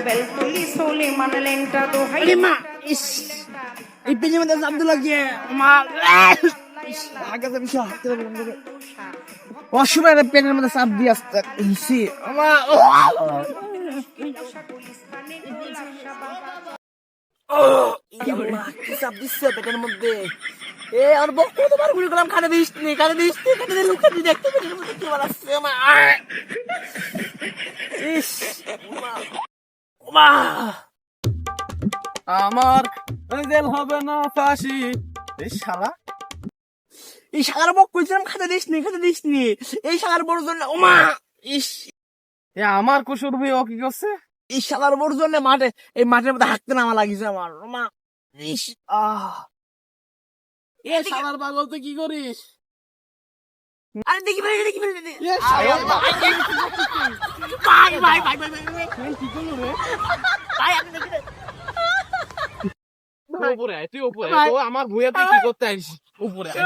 বেলতুলি সুলিমান লেংটা দোহাই মা ইস এই পেজের মধ্যে আব্দুল্লাহ গিয়ে মা আগে তো বিষয় হাতে বন্ধ করে অসময় পেনের মধ্যে চাপ দিয়ে আসতে ইসি মা চাপ দিচ্ছে পেটের মধ্যে এ আর বক কতবার গুলি করলাম খানে দিস নি খানে দিলে লুকে দিয়ে দেখতে পেটের মধ্যে কি বানাচ্ছে মা ইস মা আমার জেল হবে না ফাঁসি এই শালার বক কইছিলাম খাতে দিস নি এই শালার বড় জন্য ওমা ইস আমার কুসুর ভাই ও কি করছে এই শালার বড় জন্য এই মাঠের মধ্যে হাঁটতে নামা লাগিছে আমার ওমা ইস এ শালার পাগল তুই কি করিস আরে দেখি ভাই কি করলো রে ভাই আপনি দেখি উপরে আয় তুই উপরে তো আমার ভুয়া তুই কি করতে আইছিস উপরে আরে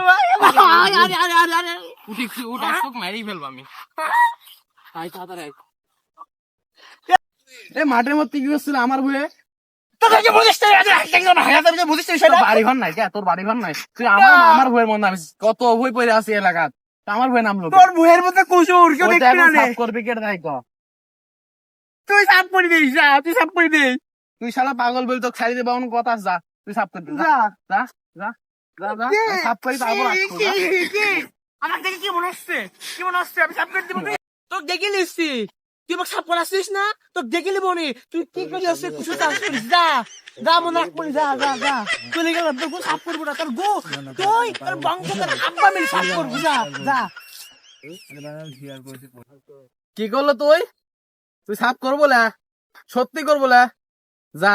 উঠ আসুক মারি ফেলবো আমি আয় তাড়াতাড়ি আয় এ মাঠের মধ্যে কি করছিল আমার ভুয়ে তোকে বুঝিস না হায়াতের যে বুঝিস সেটা বাড়ি ঘর নাই তোর বাড়ি ঘর নাই তুই আমার ভুয়ের মধ্যে নামিস কত ভুই পড়ে আছে এলাকাত আমার ভুয়ে নামলো তোর ভুয়ের মধ্যে কুসুর কেউ দেখবি না সাফ করবি কে দাই কর তুই সাফ করে দিস তুই শালা পাগল বল তো ছাড়ি দেব কথা যা তুই সাফ করে যা সাফ করে তারপর আমার দেখে কি মনে হচ্ছে আমি সাফ করে দিব তোকে দেখে নিচ্ছি তুই আমাকে সাফ করাছিস না তোকে দেখে নিব নি তুই কি করে আসছে কিছু চাষ করিস যা মনে রাখ যা চলে গেল তোর গো সাফ করবো না তোর গো তুই তোর বংশ তোর আব্বা মিলে সাফ করবো যা কি করলো তুই সাফ করবো না সত্যি করবো না যা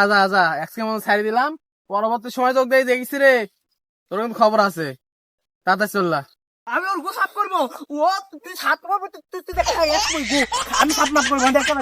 আজকে মতো ছাড়ি দিলাম পরবর্তী সময় তোকে দিয়ে দেখিস রে তোর কিন্তু খবর আছে তাতে চললা আমি ওর গো সাফ করবো ও তুই সাফ করবো তুই দেখা আমি সাফ মাফ করবো দেখা না